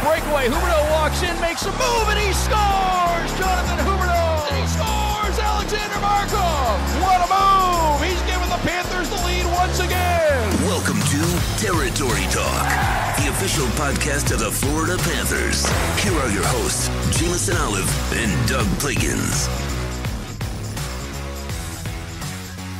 breakaway. Huberdeau walks in, makes a move, and he scores! Jonathan Huberdeau! And he scores! Alexander Markov! What a move! He's giving the Panthers the lead once again! Welcome to Territory Talk, the official podcast of the Florida Panthers. Here are your hosts, Jameson Olive and Doug Pliggins.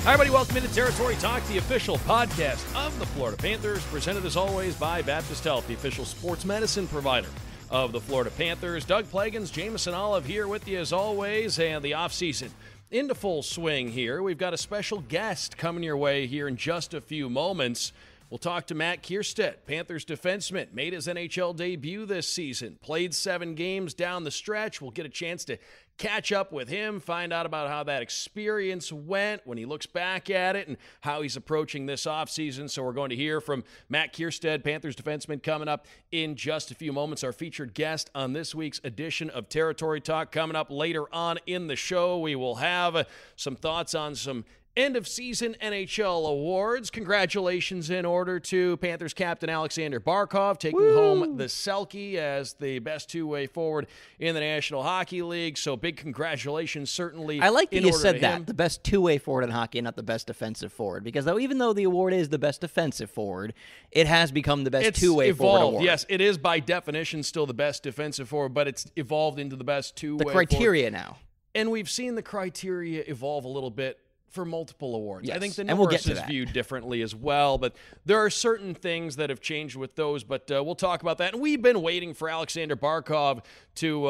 Hi, everybody. Welcome into Territory Talk, the official podcast of the Florida Panthers, presented as always by Baptist Health, the official sports medicine provider of the Florida Panthers. Doug Pliggins, Jameson Olive here with you as always, and the offseason into full swing here. We've got a special guest coming your way here in just a few moments. We'll talk to Matt Kierstead, Panthers defenseman, made his NHL debut this season, played 7 games down the stretch. We'll get a chance to catch up with him, find out about how that experience went when he looks back at it and how he's approaching this offseason. So we're going to hear from Matt Kierstead, Panthers defenseman, coming up in just a few moments. Our featured guest on this week's edition of Territory Talk. Coming up later on in the show, we will have some thoughts on some end-of-season NHL awards. Congratulations in order to Panthers captain Alexander Barkov, taking home the Selke as the best two-way forward in the National Hockey League. So big congratulations, certainly. I like that you said that, the best two-way forward in hockey and not the best defensive forward. Because even though the award is the best defensive forward, it has become the best two-way forward award. Yes, it is by definition still the best defensive forward, but it's evolved into the best two-way The criteria forward. now. And we've seen the criteria evolve a little bit for multiple awards. Yes. I think the and we'll Norris get to is that. viewed differently as well, but there are certain things that have changed with those, but we'll talk about that. And we've been waiting for Alexander Barkov to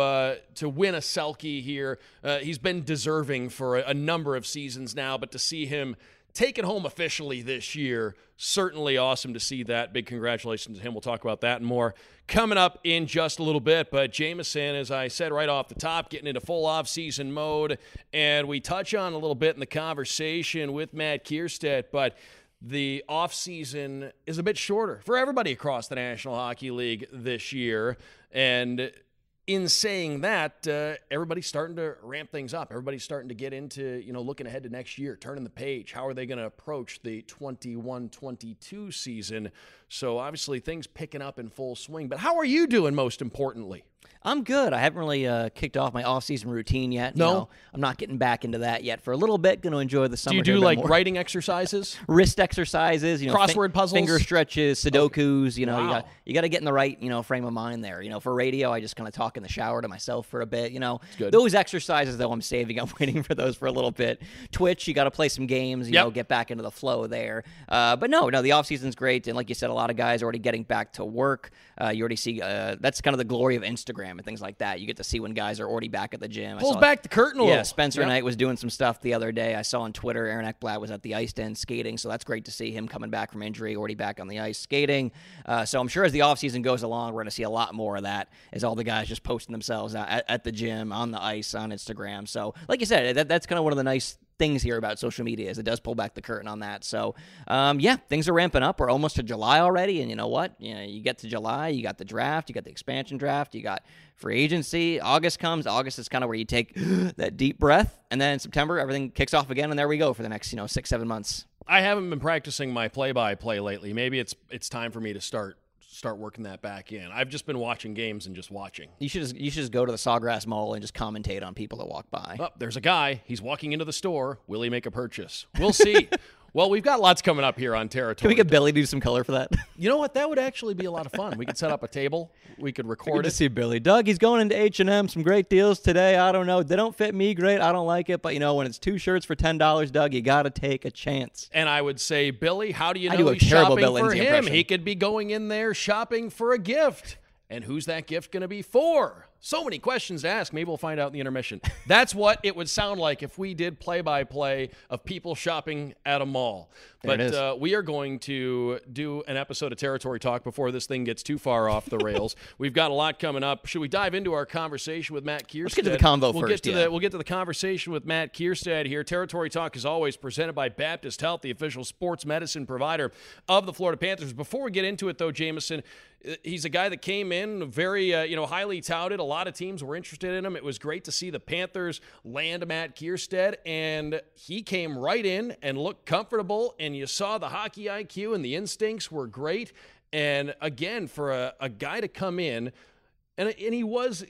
win a Selke here. He's been deserving for a number of seasons now, but to see him take it home officially this year, certainly awesome to see that. Big congratulations to him. We'll talk about that and more coming up in just a little bit. But Jameson, as I said right off the top, getting into full off-season mode, and we touch on a little bit in the conversation with Matt Kierstead, but the off-season is a bit shorter for everybody across the National Hockey League this year. And in saying that, everybody's starting to ramp things up. Everybody's starting to get into, looking ahead to next year, turning the page. How are they going to approach the 21-22 season? So obviously things picking up in full swing. But how are you doing, most importantly? I'm good. I haven't really kicked off my off-season routine yet. No? I'm not getting back into that yet for a little bit. Going to enjoy the summer. Do you do like writing exercises? Wrist exercises, crossword puzzles, finger stretches, Sudokus, Okay. Wow. you got to get in the right, frame of mind there. For radio, I just kind of talk in the shower to myself for a bit, Good. Those exercises though I'm saving. I'm waiting for those for a little bit. Twitch, you got to play some games, get back into the flow there. But no, the off-season's great, and like you said, a lot of guys are already getting back to work. You already see that's kind of the glory of Instagram and things like that. You get to see when guys are already back at the gym. Pulls back the curtain a little. Yeah, Spencer Knight was doing some stuff the other day. I saw on Twitter Aaron Ekblad was at the ice den skating, so that's great to see him coming back from injury, already back on the ice skating. So I'm sure as the offseason goes along, we're going to see a lot more of that as all the guys just posting themselves at the gym, on the ice, on Instagram. So like you said, that's kind of one of the nice things here about social media is it does pull back the curtain on that. So, things are ramping up. We're almost to July already, and you know what? You get to July, you got the draft, you got the expansion draft, you got free agency. August comes. August is kind of where you take that deep breath, and then in September, everything kicks off again, and there we go for the next 6-7 months. I haven't been practicing my play-by-play lately. Maybe it's time for me to start working that back in. I've just been watching games and just watching. You should just go to the Sawgrass Mall and just commentate on people that walk by. Oh, there's a guy. He's walking into the store. Will he make a purchase? We'll see. Well, we've got lots coming up here on Territory. Can we get Billy to do some color for that? You know what? That would actually be a lot of fun. We could set up a table. We could record Good it. to see Billy. Doug, he's going into H&M. Some great deals today. I don't know. They don't fit me great. I don't like it. But, when it's 2 shirts for $10, Doug, you got to take a chance. And I would say, Billy, how do you know I do a he's terrible shopping Bill for Lindsay him? impression. He could be going in there shopping for a gift. And who's that gift going to be for? So many questions to ask. Maybe we'll find out in the intermission. That's what it would sound like if we did play-by-play of people shopping at a mall. But we are going to do an episode of Territory Talk before this thing gets too far off the rails. We've got a lot coming up. Should we dive into our conversation with Matt Kierstead? Let's get to the convo we'll first. We'll get to the conversation with Matt Kierstead here. Territory Talk is always presented by Baptist Health, the official sports medicine provider of the Florida Panthers. Before we get into it, though, Jameson, he's a guy that came in very, highly touted. A lot of teams were interested in him. It was great to see the Panthers land Matt Kierstead, and he came right in and looked comfortable, and you saw the hockey IQ and the instincts were great. And again, for a guy to come in, And he was,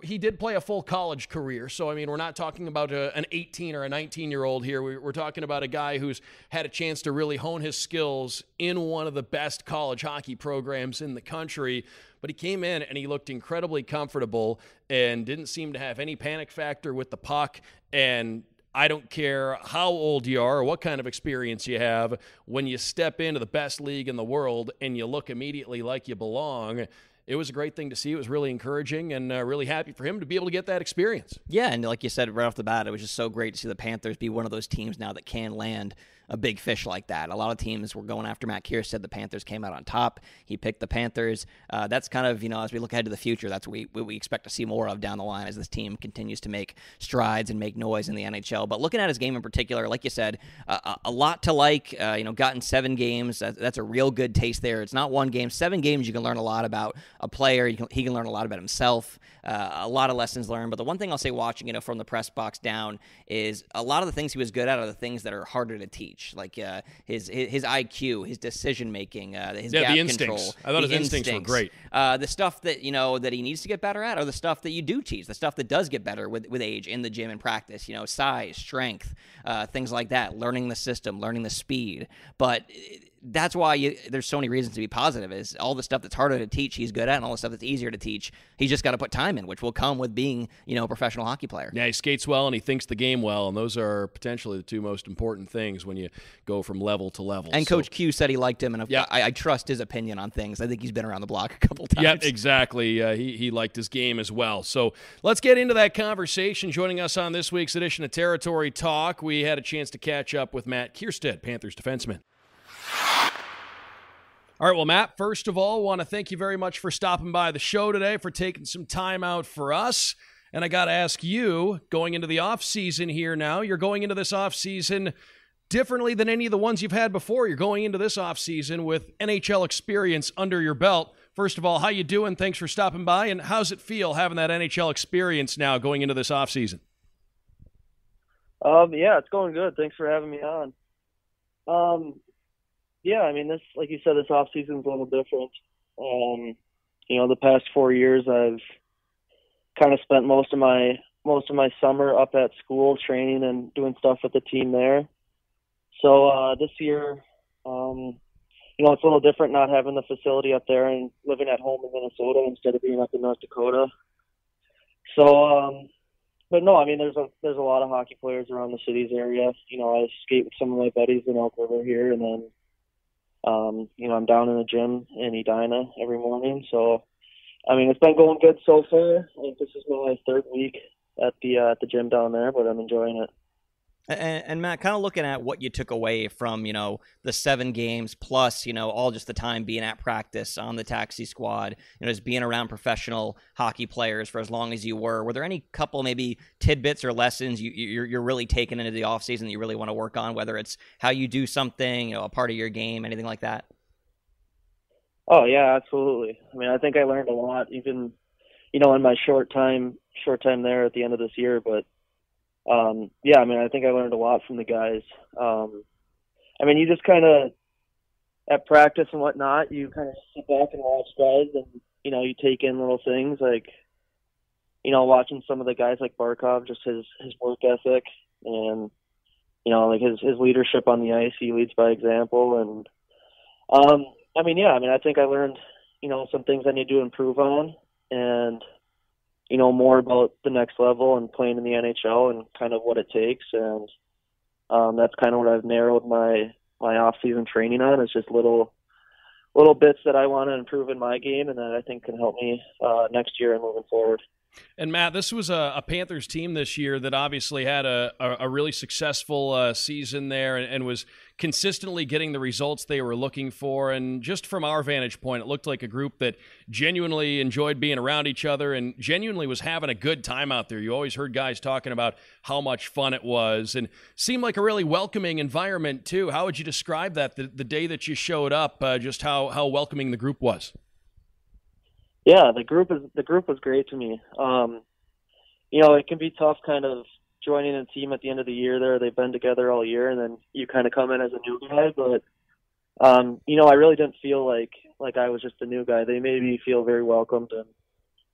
he did play a full college career. So, I mean, we're not talking about an 18 or a 19-year-old here. We're talking about a guy who's had a chance to really hone his skills in one of the best college hockey programs in the country. But he came in and he looked incredibly comfortable and didn't seem to have any panic factor with the puck. And I don't care how old you are or what kind of experience you have, when you step into the best league in the world and you look immediately like you belong, it was a great thing to see. It was really encouraging, and really happy for him to be able to get that experience. Yeah, and like you said right off the bat, it was just so great to see the Panthers be one of those teams now that can land a big fish like that. A lot of teams were going after Matt Kiersted. The Panthers came out on top. He picked the Panthers. That's kind of, as we look ahead to the future, that's what we expect to see more of down the line as this team continues to make strides and make noise in the NHL. But looking at his game in particular, like you said, a lot to like. Gotten 7 games. That's a real good taste there. It's not one game. 7 games, you can learn a lot about a player. He can learn a lot about himself. A lot of lessons learned. But the one thing I'll say watching, from the press box down is a lot of the things he was good at are the things that are harder to teach. Like his IQ, his decision making, his gap the instincts. control. I thought his instincts were great. The stuff that that he needs to get better at, are the stuff that you do teach. The stuff that does get better with age in the gym and practice. Size, strength, things like that. Learning the system, learning the speed. But that's why there's so many reasons to be positive. Is all the stuff that's harder to teach, he's good at, and all the stuff that's easier to teach, he's just got to put time in, which will come with being, a professional hockey player. Yeah, he skates well and he thinks the game well, and those are potentially the 2 most important things when you go from level to level. And Coach Q said he liked him, and I trust his opinion on things. I think he's been around the block a couple times. Yeah, exactly. He liked his game as well. So let's get into that conversation. Joining us on this week's edition of Territory Talk, we had a chance to catch up with Matt Kiersted, Panthers defenseman. All right, well, Matt, first of all, want to thank you very much for stopping by the show today, for taking some time out for us. And I got to ask you, going into the offseason here now, you're going into this offseason differently than any of the ones you've had before. You're going into this offseason with NHL experience under your belt. First of all, how you doing? Thanks for stopping by. And how's it feel having that NHL experience now going into this offseason? Yeah, it's going good. Thanks for having me on. Yeah, I mean, this, like you said, this off season's a little different. The past 4 years, I've kind of spent most of my summer up at school training and doing stuff with the team there. So this year, it's a little different not having the facility up there and living at home in Minnesota instead of being up in North Dakota. So, but no, I mean, there's a lot of hockey players around the city's area. I skate with some of my buddies in Elk River here, and then I'm down in the gym in Edina every morning. So, I mean, it's been going good so far. I think this is my 3rd week at the gym down there, but I'm enjoying it. And Matt, kind of looking at what you took away from, the 7 games plus, all just the time being at practice on the taxi squad, just being around professional hockey players for as long as you were there any couple maybe tidbits or lessons you're really taking into the offseason that you really want to work on, whether it's how you do something, a part of your game, anything like that? Oh, yeah, absolutely. I mean, I think I learned a lot, even, in my short time there at the end of this year, but yeah, I mean, I think I learned a lot from the guys. I mean, you just kind of, at practice and whatnot, you kind of sit back and watch guys and, you take in little things like, watching some of the guys like Barkov, just his work ethic and, like his leadership on the ice. He leads by example. And, I think I learned, some things I need to improve on and, more about the next level and playing in the NHL and kind of what it takes. And that's kind of what I've narrowed my off-season training on. It's just little bits that I want to improve in my game and that I think can help me next year and moving forward. And Matt, this was a Panthers team this year that obviously had a really successful season there and was consistently getting the results they were looking for. And just from our vantage point, it looked like a group that genuinely enjoyed being around each other and genuinely was having a good time out there. You always heard guys talking about how much fun it was and seemed like a really welcoming environment too. How would you describe that the day that you showed up, just how welcoming the group was? Yeah, the group was great to me. It can be tough kind of joining a team at the end of the year there. They've been together all year and then you kind of come in as a new guy, but I really didn't feel like I was just a new guy. They made me feel very welcomed and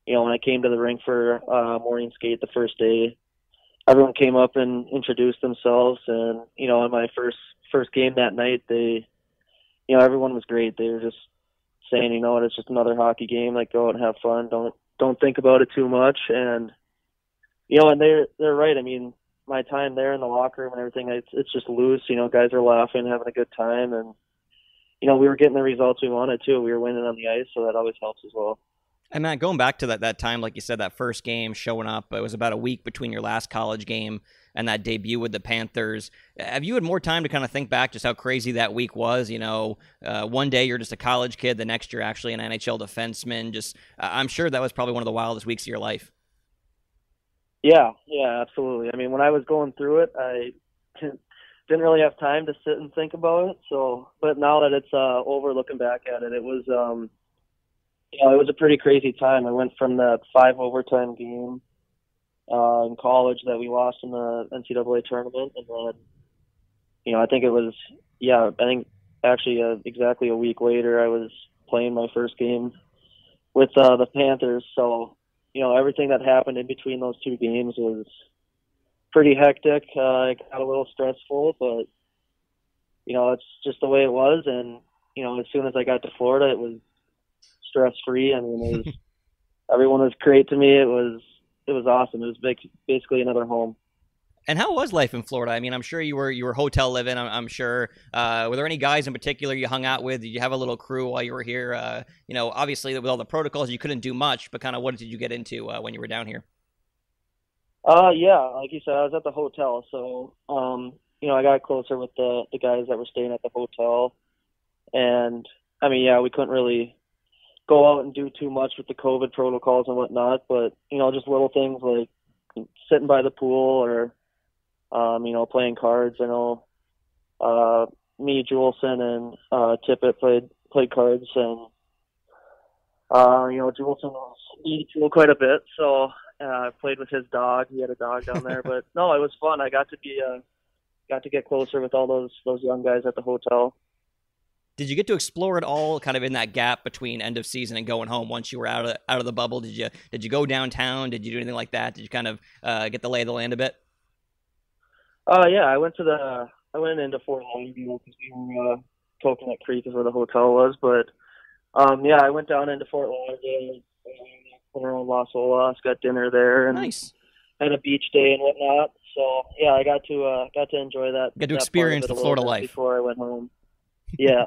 when I came to the rink for morning skate the first day, everyone came up and introduced themselves. And, in my first game that night, everyone was great. They were just saying, it's just another hockey game. Like, go out and have fun. Don't think about it too much. And, and they're right. I mean, my time there in the locker room and everything, it's just loose. Guys are laughing, having a good time. And, we were getting the results we wanted too. We were winning on the ice, so that always helps as well. And Matt, going back to that time, like you said, that first game showing up, it was about a week between your last college game and that debut with the Panthers. Have you had more time to kind of think back just how crazy that week was? One day you're just a college kid, the next you're actually an NHL defenseman. Just, I'm sure that was probably one of the wildest weeks of your life. Yeah, absolutely. I mean, when I was going through it, I didn't really have time to sit and think about it. So, but now that it's over, looking back at it, it was it was a pretty crazy time. I went from that 5 overtime game in college that we lost in the NCAA tournament, and then, I think actually exactly a week later, I was playing my first game with the Panthers. So, everything that happened in between those 2 games was pretty hectic. It got a little stressful, but, it's just the way it was. And, as soon as I got to Florida, it was stress-free. I mean, everyone was great to me. It was awesome. It was basically another home. And how was life in Florida? I mean, I'm sure you were hotel living. I'm sure. Were there any guys in particular you hung out with? Did you have a little crew while you were here? Obviously with all the protocols, you couldn't do much. But kind of what did you get into when you were down here? Yeah, like you said, I was at the hotel, so I got closer with the guys that were staying at the hotel, and I mean, yeah, we couldn't really go out and do too much with the COVID protocols and whatnot, but just little things like sitting by the pool or playing cards. I know me, Juleson, and Tippett played cards, and Juleson was eating pool quite a bit, so I played with his dog. He had a dog down there, but no, it was fun. I got to get closer with all those young guys at the hotel. Did you get to explore it all kind of in that gap between end of season and going home once you were out of the bubble? Did you go downtown? Did you do anything like that? Did you kind of get the lay of the land a bit? Yeah, I went into Fort Lauderdale because we were Coconut Creek is where the hotel was, but yeah, I went down into Fort Lauderdale, around Las Olas, got dinner there, and nice. Had a beach day and whatnot. So yeah, I got to enjoy that. Got to experience the Florida life before I went home. Yeah.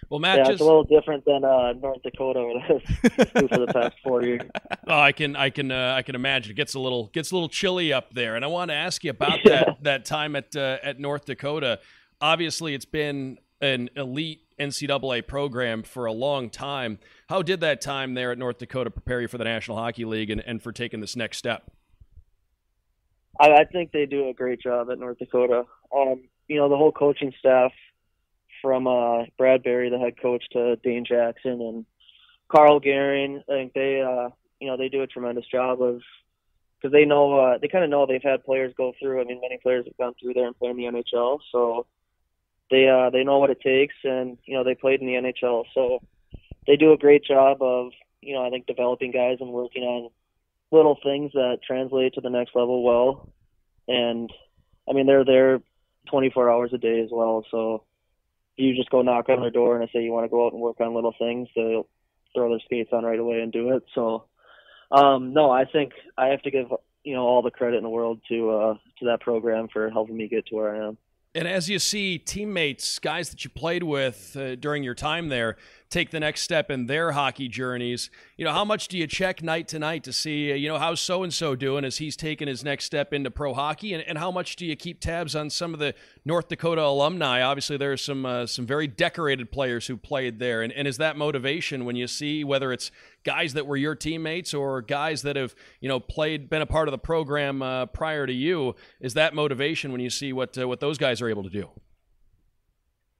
Well, Matt, it's a little different than North Dakota, where that's for the past 4 years. Oh, I can imagine it gets a little chilly up there. And I want to ask you about that time at North Dakota. Obviously, it's been an elite NCAA program for a long time. How did that time there at North Dakota prepare you for the National Hockey League and for taking this next step? I think they do a great job at North Dakota. The whole coaching staff, from Brad Berry, the head coach, to Dane Jackson and Carl Gehring, I think they do a tremendous job of, because they know they kind of know they've had players go through. I mean, many players have gone through there and played in the NHL, so they know what it takes, and they played in the NHL, so they do a great job of I think developing guys and working on little things that translate to the next level well. And I mean, they're there 24 hours a day as well, so you just go knock on their door and say you want to go out and work on little things, they'll throw their skates on right away and do it. So, no, I think I have to give all the credit in the world to that program for helping me get to where I am. And as you see teammates, guys that you played with during your time there, take the next step in their hockey journeys, how much do you check night to night to see, how's so-and-so doing as he's taking his next step into pro hockey? And how much do you keep tabs on some of the North Dakota alumni? Obviously, there's some very decorated players who played there. And is that motivation when you see whether it's guys that were your teammates or guys that have, been a part of the program prior to you, is that motivation when you see what those guys are able to do?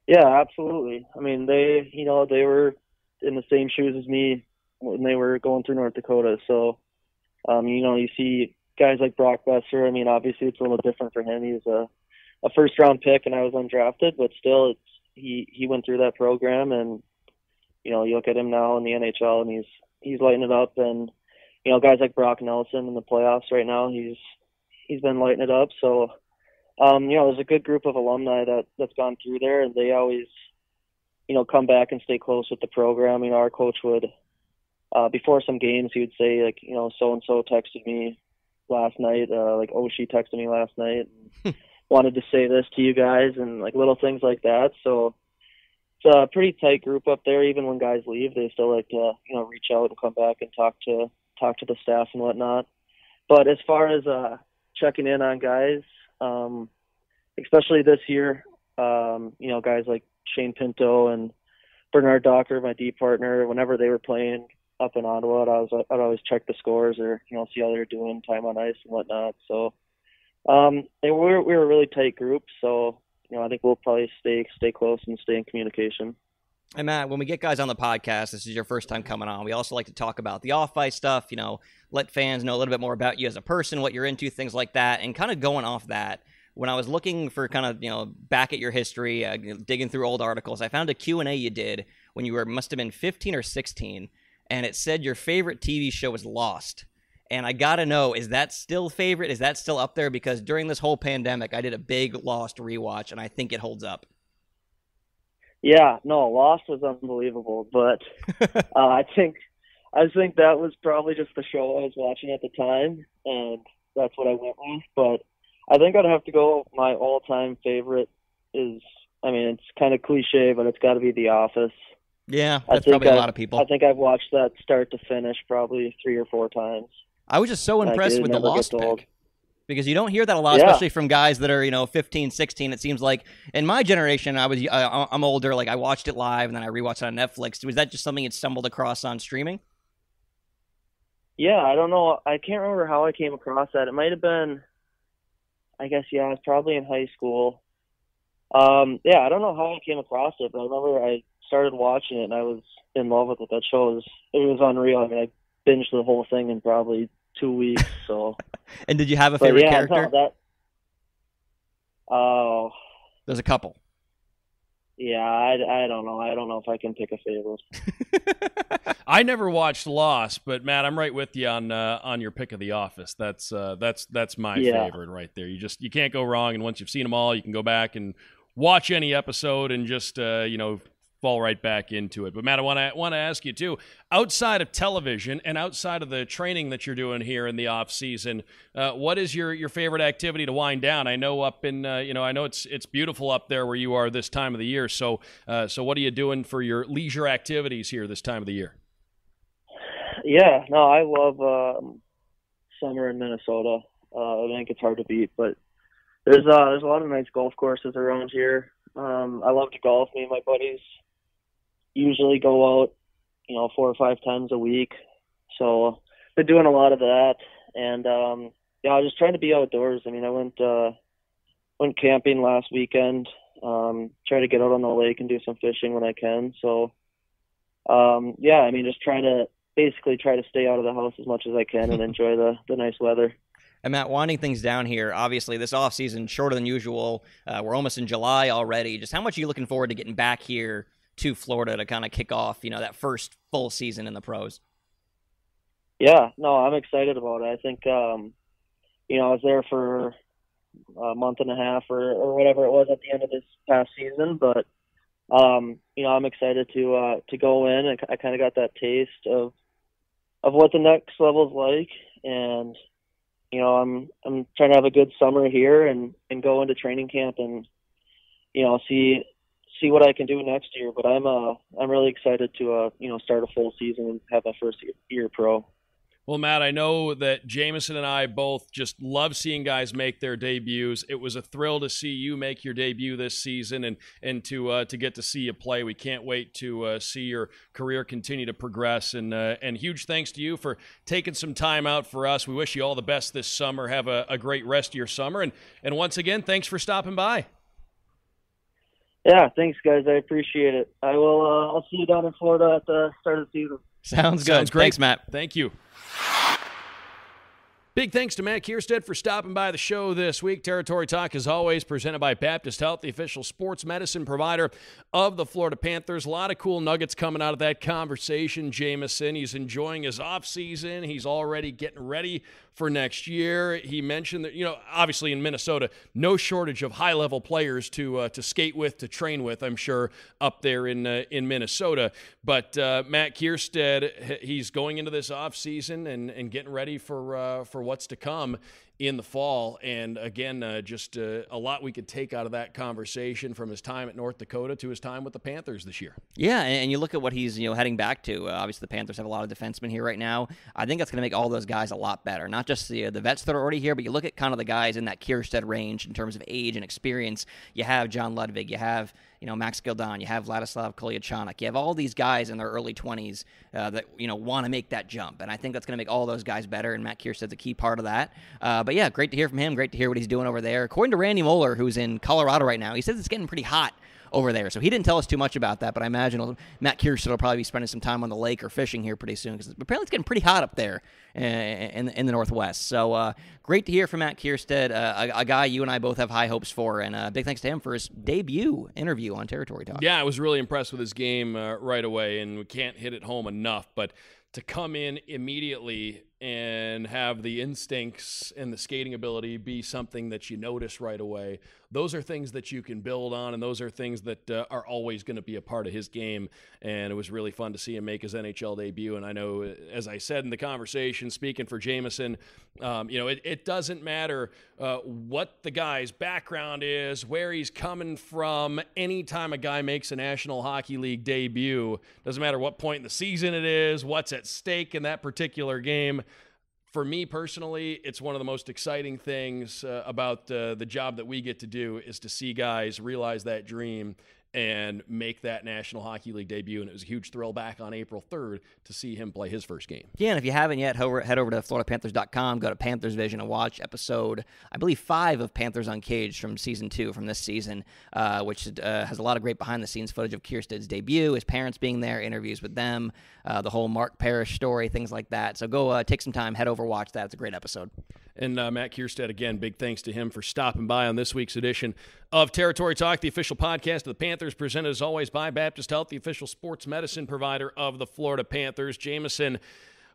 Yeah, absolutely. I mean, they were in the same shoes as me when they were going through North Dakota. So, you see guys like Brock Besser. I mean, obviously it's a little different for him. He was a first-round pick, and I was undrafted, but still, he went through that program, and you look at him now in the NHL, and he's lighting it up, and guys like Brock Nelson in the playoffs right now, he's been lighting it up. So there's a good group of alumni that's gone through there, and they always come back and stay close with the program. Our coach would before some games, he would say, like, so and so texted me last night, like, oh, she texted me last night and wanted to say this to you guys, and like little things like that. So it's a pretty tight group up there. Even when guys leave, they still like to reach out and come back and talk to the staff and whatnot. But as far as checking in on guys, especially this year, guys like Shane Pinto and Bernard Docker, my D partner, whenever they were playing up in Ottawa, I'd always check the scores or see how they were doing, time on ice and whatnot. So we're a really tight group. So I think we'll probably stay close and stay in communication. And Matt, when we get guys on the podcast, this is your first time coming on, we also like to talk about the off-ice stuff, let fans know a little bit more about you as a person, what you're into, things like that. And kind of going off that, when I was looking for kind of, back at your history, digging through old articles, I found a Q&A you did when you must have been 15 or 16, and it said your favorite TV show was Lost. And I got to know, is that still favorite? Is that still up there? Because during this whole pandemic, I did a big Lost rewatch, and I think it holds up. Yeah, no, Lost was unbelievable, but I think that was probably just the show I was watching at the time, and that's what I went with. But I think I'd have to go, my all-time favorite is, it's kind of cliche, but it's got to be The Office. Yeah, that's probably a lot of people. I think I've watched that start to finish probably 3 or 4 times. I was just so impressed with the Lost pick, because you don't hear that a lot, especially from guys that are 15, 16. It seems like in my generation, I'm older. Like, I watched it live and then I rewatched it on Netflix. Was that just something you stumbled across on streaming? Yeah, I don't know. I can't remember how I came across that. It might have been, I guess, I was probably in high school. I don't know how I came across it, but I remember I started watching it and I was in love with it. That show was unreal. I binged the whole thing in probably 2 weeks. So. And did you have a favorite character? There's a couple. Yeah, I don't know. I don't know if I can pick a favorite. I never watched Lost, but Matt, I'm right with you on your pick of The Office. That's my favorite right there. You can't go wrong, and once you've seen them all, you can go back and watch any episode and just fall right back into it. But Matt, I want to ask you too, outside of television and outside of the training that you're doing here in the off season, what is your favorite activity to wind down? I know up in I know it's beautiful up there where you are this time of the year. So what are you doing for your leisure activities here this time of the year? Yeah, no, I love summer in Minnesota. I think it's hard to beat, but there's a lot of nice golf courses around here. I love to golf. Me and my buddies usually go out, 4 or 5 times a week. So been doing a lot of that, and I was just trying to be outdoors. I went camping last weekend. Try to get out on the lake and do some fishing when I can. So just try to stay out of the house as much as I can and enjoy the nice weather. And Matt, winding things down here, obviously this offseason shorter than usual. We're almost in July already. Just how much are you looking forward to getting back here to Florida to kind of kick off, that first full season in the pros? Yeah, no, I'm excited about it. I think, I was there for a month and a half or whatever it was at the end of this past season, but, I'm excited to go in. I kind of got that taste of what the next level is like, and I'm trying to have a good summer here and go into training camp and see what I can do next year. But I'm really excited to start a full season and have my first year pro. Well, Matt, I know that Jameson and I both just love seeing guys make their debuts. It was a thrill to see you make your debut this season and to get to see you play. We can't wait to see your career continue to progress. And huge thanks to you for taking some time out for us. We wish you all the best this summer. Have a great rest of your summer. And once again, thanks for stopping by. Yeah, thanks, guys. I appreciate it. I'll see you down in Florida at the start of the season. Sounds good. Sounds great. Thanks, Matt. Thank you. Big thanks to Matt Kierstead for stopping by the show this week. Territory Talk, as always, presented by Baptist Health, the official sports medicine provider of the Florida Panthers. A lot of cool nuggets coming out of that conversation. Jamison, he's enjoying his offseason. He's already getting ready for next year. He mentioned that, obviously in Minnesota, no shortage of high-level players to skate with, to train with, I'm sure, up there in Minnesota. But Matt Kierstead, he's going into this offseason and getting ready for what's to come in the fall. And again, just a lot we could take out of that conversation, from his time at North Dakota to his time with the Panthers this year. Yeah, and you look at what he's heading back to. Obviously, the Panthers have a lot of defensemen here right now. I think that's going to make all those guys a lot better. Not just the vets that are already here, but you look at kind of the guys in that Kierstead range in terms of age and experience. You have John Ludwig, you have Max Gildon, you have Vladislav Kolyachonok. You have all these guys in their early 20s that want to make that jump, and I think that's going to make all those guys better, and Matt Kierstead's a key part of that. But yeah, great to hear from him. Great to hear what he's doing over there. According to Randy Moeller, who's in Colorado right now, he says it's getting pretty hot over there. So he didn't tell us too much about that, but I imagine Matt Kierstead will probably be spending some time on the lake or fishing here pretty soon, because apparently it's getting pretty hot up there in the Northwest. So great to hear from Matt Kierstead, a guy you and I both have high hopes for, and big thanks to him for his debut interview on Territory Talk. Yeah, I was really impressed with his game right away, and we can't hit it home enough, but to come in immediately and have the instincts and the skating ability be something that you notice right away, those are things that you can build on, and those are things that are always going to be a part of his game. And it was really fun to see him make his NHL debut. And I know, as I said in the conversation, speaking for Jamison, it doesn't matter what the guy's background is, where he's coming from. Anytime a guy makes a National Hockey League debut, doesn't matter what point in the season it is, what's at stake in that particular game. For me personally, it's one of the most exciting things about the job that we get to do, is to see guys realize that dream and make that National Hockey League debut. And it was a huge thrill back on April 3rd to see him play his first game. Yeah, and if you haven't yet, head over to FloridaPanthers.com, go to Panthers Vision, and watch episode, I believe, 5 of Panthers Uncaged from season 2, from this season, which has a lot of great behind-the-scenes footage of Kierstead's debut, his parents being there, interviews with them, the whole Mark Parrish story, things like that. So go take some time, head over, watch that. It's a great episode. And Matt Kierstead, again, big thanks to him for stopping by on this week's edition of Territory Talk, the official podcast of the Panthers, presented as always by Baptist Health, the official sports medicine provider of the Florida Panthers. Jamison,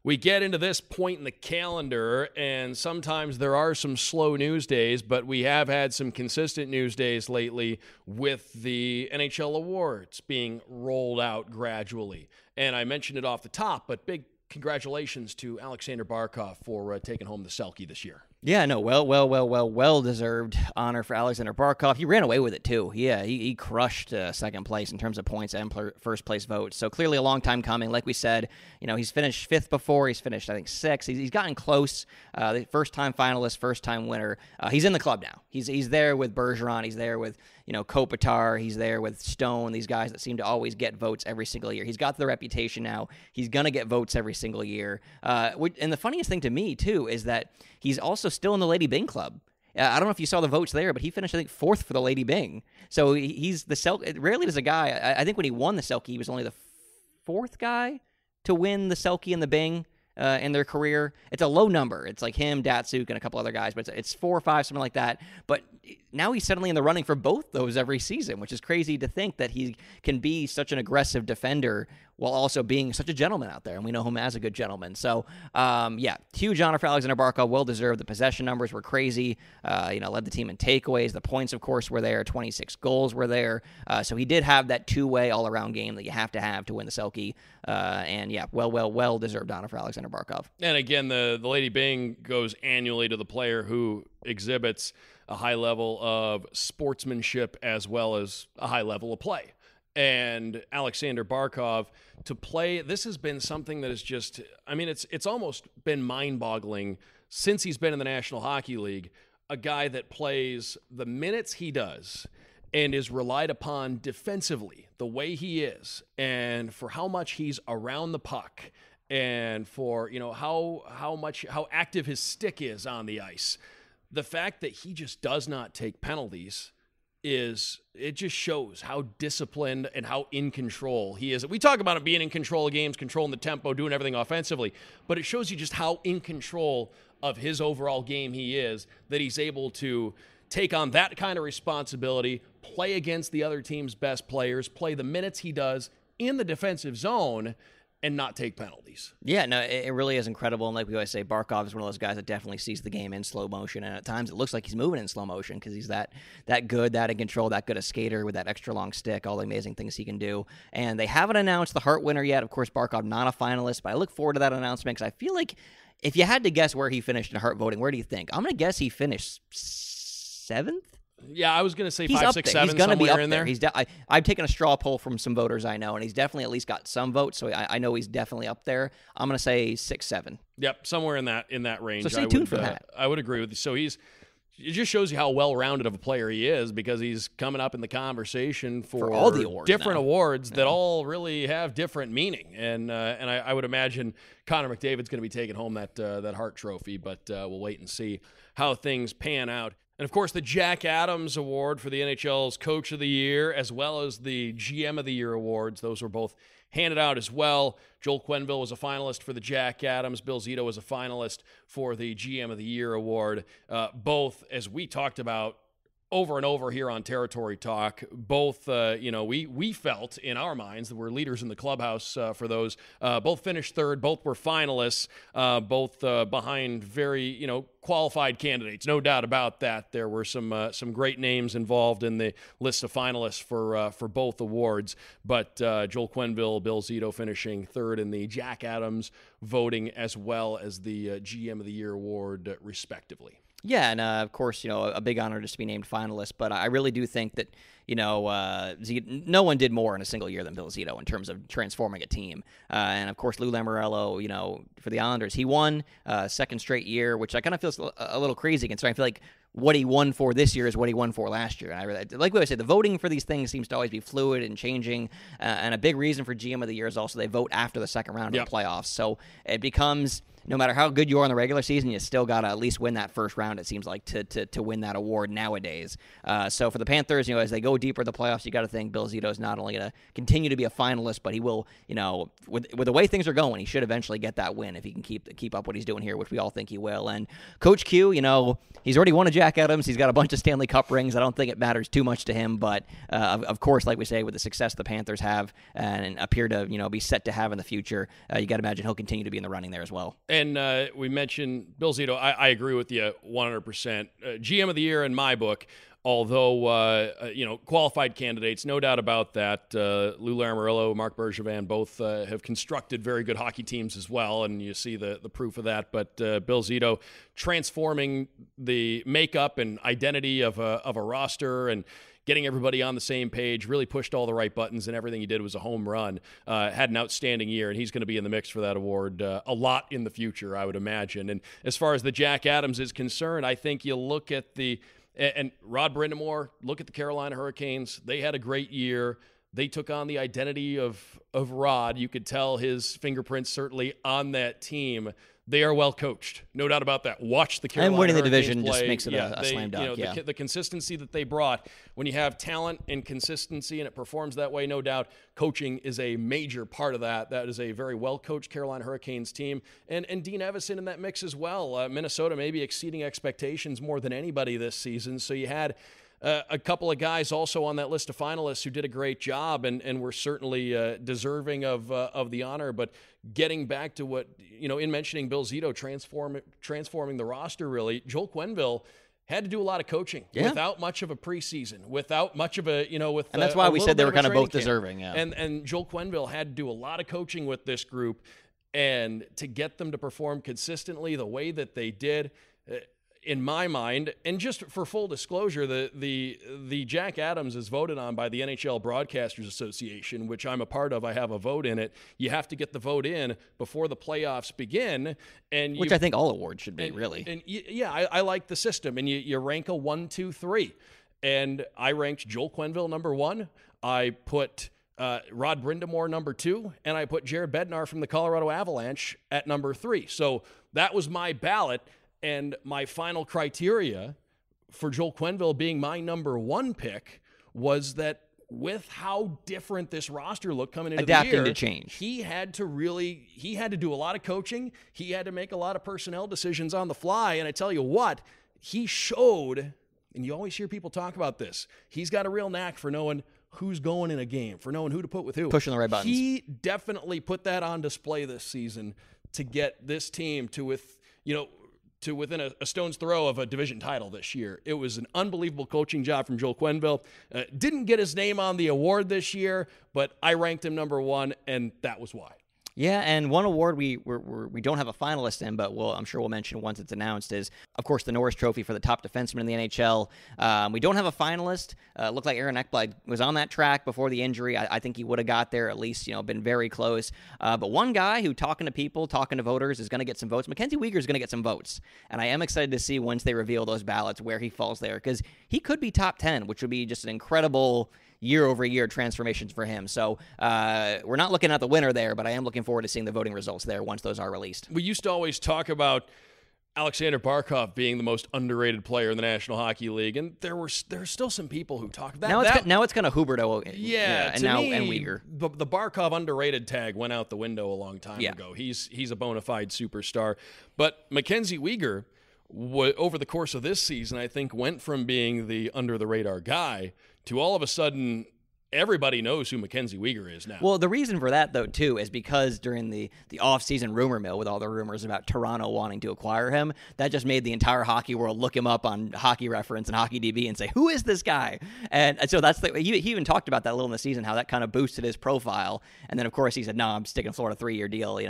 we get into this point in the calendar, and sometimes there are some slow news days, but we have had some consistent news days lately with the NHL awards being rolled out gradually. And I mentioned it off the top, but big congratulations to Alexander Barkov for taking home the Selke this year. Yeah, no, well-deserved honor for Alexander Barkov. He ran away with it, too. Yeah, he crushed second place in terms of points and first place votes. So clearly a long time coming. Like we said, he's finished 5th before. He's finished, I think, 6th. He's gotten close. The first-time finalist, first-time winner. He's in the club now. He's there with Bergeron. He's there with, Kopitar. He's there with Stone, these guys that seem to always get votes every single year. He's got the reputation now. He's going to get votes every single year. And the funniest thing to me, too, is that he's also still in the Lady Byng Club. I don't know if you saw the votes there, but he finished, I think, 4th for the Lady Byng. So he's the Selke. Rarely does a guy, I think when he won the Selke, he was only the 4th guy to win the Selke and the Byng in their career. It's a low number. It's like him, Datsuk, and a couple other guys, but it's 4 or 5, something like that. But now he's suddenly in the running for both those every season, which is crazy to think that he can be such an aggressive defender while also being such a gentleman out there, and we know him as a good gentleman. So, huge honor for Alexander Barkov, well-deserved. The possession numbers were crazy. Led the team in takeaways. The points, of course, were there. 26 goals were there. So he did have that two-way all-around game that you have to win the Selke. Well-deserved honor for Alexander Barkov. And again, the Lady Byng goes annually to the player who exhibits a high level of sportsmanship as well as a high level of play. And Alexander Barkov, to play, this has been something that is just, it's almost been mind-boggling since he's been in the National Hockey League, a guy that plays the minutes he does and is relied upon defensively the way he is, and for how much he's around the puck, and for, how active his stick is on the ice. The fact that he just does not take penalties is it just shows how disciplined and how in control he is. We talk about him being in control of games, controlling the tempo, doing everything offensively, but it shows you just how in control of his overall game he is, that he's able to take on that kind of responsibility, play against the other team's best players, play the minutes he does in the defensive zone, and not take penalties. Yeah, no, it really is incredible. And like we always say, Barkov is one of those guys that definitely sees the game in slow motion. And at times it looks like he's moving in slow motion because he's that good, that in control, that good a skater with that extra long stick, all the amazing things he can do. And they haven't announced the Hart winner yet. Of course, Barkov not a finalist, but I look forward to that announcement because I feel like if you had to guess where he finished in Hart voting, where do you think? I'm going to guess he finished 7th? Yeah, I was going to say he's 5, up 6, there. 7, he's gonna somewhere be up in there. He's I've taken a straw poll from some voters I know, and he's definitely at least got some votes, so I know he's definitely up there. I'm going to say 6, 7. Yep, somewhere in that range. So stay tuned for that. I would agree with you. So it just shows you how well-rounded of a player he is because he's coming up in the conversation for all the awards different now. awards that all really have different meaning. And I would imagine Connor McDavid's going to be taking home that Hart Trophy, but we'll wait and see how things pan out. And, of course, the Jack Adams Award for the NHL's Coach of the Year, as well as the GM of the Year awards. Those were both handed out as well. Joel Quenneville was a finalist for the Jack Adams. Bill Zito was a finalist for the GM of the Year award. Both, as we talked about over and over here on Territory Talk, both, we felt in our minds that we're leaders in the clubhouse for those. Both finished third. Both were finalists, both behind very, qualified candidates. No doubt about that. There were some great names involved in the list of finalists for both awards. But Joel Quenneville, Bill Zito finishing third in the Jack Adams voting, as well as the GM of the Year award, respectively. Yeah, and of course, a big honor just to be named finalist. But I really do think that, no one did more in a single year than Bill Zito in terms of transforming a team. And of course, Lou Lamoriello, for the Islanders, he won second straight year, which I kind of feel a little crazy considering I feel like what he won for this year is what he won for last year. And I really, like what I said, the voting for these things seems to always be fluid and changing. And a big reason for GM of the Year is also they vote after the second round of the playoffs. So it becomes, no matter how good you are in the regular season, you still got to at least win that first round, it seems like, to win that award nowadays. So for the Panthers, as they go deeper in the playoffs, you got to think Bill Zito is not only going to continue to be a finalist, but he will, with the way things are going, he should eventually get that win if he can keep up what he's doing here, which we all think he will. And Coach Q, he's already won a Jack Adams. He's got a bunch of Stanley Cup rings. I don't think it matters too much to him, but of course, like we say, with the success the Panthers have and appear to be set to have in the future, you got to imagine he'll continue to be in the running there as well. And we mentioned Bill Zito. I agree with you 100%. GM of the Year in my book, although, qualified candidates, no doubt about that. Lou Lamoriello, Marc Bergevin, both have constructed very good hockey teams as well, and you see the proof of that. But Bill Zito transforming the makeup and identity of a roster and getting everybody on the same page, really pushed all the right buttons, and everything he did was a home run. Had an outstanding year, and he's going to be in the mix for that award a lot in the future, I would imagine. And as far as the Jack Adams is concerned, I think you look at and Rod Brind'Amour, look at the Carolina Hurricanes. They had a great year. They took on the identity of Rod. You could tell his fingerprints certainly on that team. They are well coached, no doubt about that. Watch the Carolina Hurricanes and winning the Hurricanes division play. just makes it a slam dunk. The consistency that they brought, when you have talent and consistency and it performs that way, no doubt, coaching is a major part of that. That is a very well-coached Carolina Hurricanes team. And Dean Evison in that mix as well. Minnesota maybe exceeding expectations more than anybody this season. So you had a couple of guys also on that list of finalists who did a great job and were certainly deserving of the honor. But getting back to what, in mentioning Bill Zito transforming the roster, really, Joel Quenneville had to do a lot of coaching without much of a preseason, without much of a, and that's why we said they were kind of both deserving. Yeah. And Joel Quenneville had to do a lot of coaching with this group, and to get them to perform consistently the way that they did, in my mind, and just for full disclosure, the Jack Adams is voted on by the NHL Broadcasters Association, which I'm a part of. I have a vote in it. You have to get the vote in before the playoffs begin, which I think all awards should be, really. And I like the system, and you rank a 1, 2, 3, and I ranked Joel Quenneville number 1. I put Rod Brind'Amour number 2, and I put Jared Bednar from the Colorado Avalanche at number 3. So that was my ballot. And my final criteria for Joel Quenneville being my number 1 pick was that with how different this roster looked coming into adapting the year, to change, he had to do a lot of coaching. He had to make a lot of personnel decisions on the fly. And I tell you what, he showed, and you always hear people talk about this, he's got a real knack for knowing who's going in a game, for knowing who to put with who. Pushing the right buttons. He definitely put that on display this season to get this team to within a stone's throw of a division title this year. It was an unbelievable coaching job from Joel Quenneville. Didn't get his name on the award this year, but I ranked him number 1, and that was why. Yeah, and one award we don't have a finalist in, but I'm sure we'll mention once it's announced, is, of course, the Norris Trophy for the top defenseman in the NHL. We don't have a finalist. Looked like Aaron Ekblad was on that track before the injury. I think he would have got there, at least, been very close. But one guy who, talking to people, talking to voters, is going to get some votes. Mackenzie Weegar is going to get some votes. And I am excited to see, once they reveal those ballots, where he falls there, because he could be top 10, which would be just an incredible year-over-year transformations for him. So we're not looking at the winner there, but I am looking forward to seeing the voting results there once those are released. We used to always talk about Alexander Barkov being the most underrated player in the National Hockey League, and there's still some people who talk that. Now it's kind of Huberdeau, and Weegar. The Barkov underrated tag went out the window a long time ago. He's a bona fide superstar, but Mackenzie Weegar, over the course of this season, I think went from being the under the radar guy to all of a sudden everybody knows who Mackenzie Weegar is now. Well, the reason for that, though, too, is because during the off-season rumor mill with all the rumors about Toronto wanting to acquire him, that just made the entire hockey world look him up on Hockey Reference and HockeyDB and say, who is this guy? And so he even talked about that a little in the season, how that kind of boosted his profile. And then, of course, he said, no, I'm sticking Florida 3-year deal,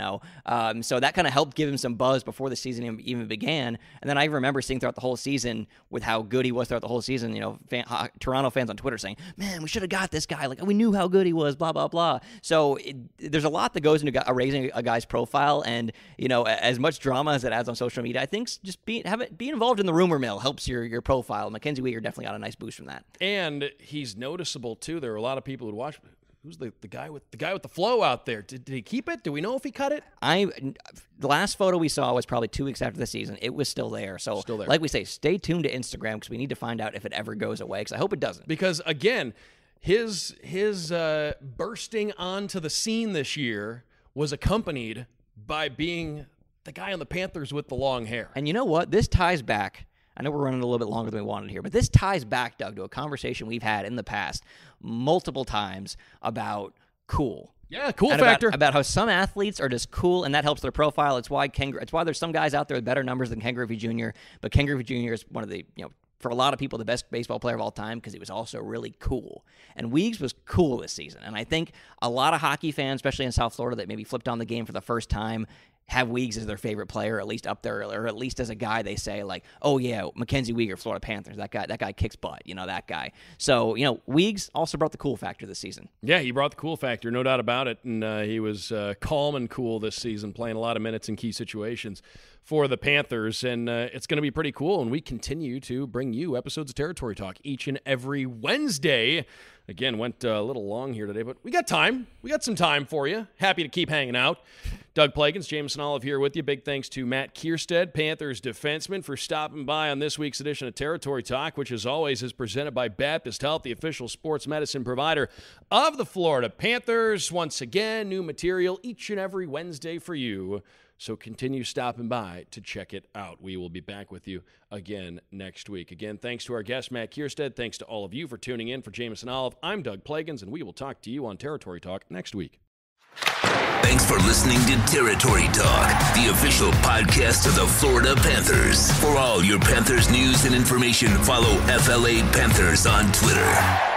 So that kind of helped give him some buzz before the season even began. And then I remember seeing throughout the whole season with how good he was throughout the whole season, Toronto fans on Twitter saying, man, we should have got this guy. Like, we knew how good he was, blah, blah, blah. So there's a lot that goes into raising a guy's profile, and, as much drama as it adds on social media, I think just being involved in the rumor mill helps your profile. Mackenzie Weegar definitely got a nice boost from that. And he's noticeable, too. There are a lot of people who'd watch. Who's the guy with the flow out there? Did he keep it? Do we know if he cut it? The last photo we saw was probably 2 weeks after the season. It was still there. So, still there. Like we say, stay tuned to Instagram, because we need to find out if it ever goes away, because I hope it doesn't. Because, again, his bursting onto the scene this year was accompanied by being the guy on the Panthers with the long hair. And you know what? This ties back. I know we're running a little bit longer than we wanted here, but this ties back, Doug, to a conversation we've had in the past multiple times about cool. Yeah, cool factor. About how some athletes are just cool, and that helps their profile. It's why there's some guys out there with better numbers than Ken Griffey Jr., but Ken Griffey Jr. is one of the, for a lot of people, the best baseball player of all time, because he was also really cool. And Weegs was cool this season. And I think a lot of hockey fans, especially in South Florida, that maybe flipped on the game for the first time, have Weegs as their favorite player, at least up there, or at least as a guy they say, like, oh, yeah, Mackenzie Weegar, Florida Panthers, that guy kicks butt, that guy. So, Weegs also brought the cool factor this season. Yeah, he brought the cool factor, no doubt about it, and he was calm and cool this season, playing a lot of minutes in key situations for the Panthers, and it's going to be pretty cool, and we continue to bring you episodes of Territory Talk each and every Wednesday. Again, went a little long here today, but we got time. We got some time for you. Happy to keep hanging out. Doug Plagans, Jameson Olive here with you. Big thanks to Matt Kierstead, Panthers defenseman, for stopping by on this week's edition of Territory Talk, which, as always, is presented by Baptist Health, the official sports medicine provider of the Florida Panthers. Once again, new material each and every Wednesday for you. So continue stopping by to check it out. We will be back with you again next week. Again, thanks to our guest, Matt Kierstead. Thanks to all of you for tuning in. For Jameson Olive, I'm Doug Plagans, and we will talk to you on Territory Talk next week. Thanks for listening to Territory Talk, the official podcast of the Florida Panthers. For all your Panthers news and information, follow FLA Panthers on Twitter.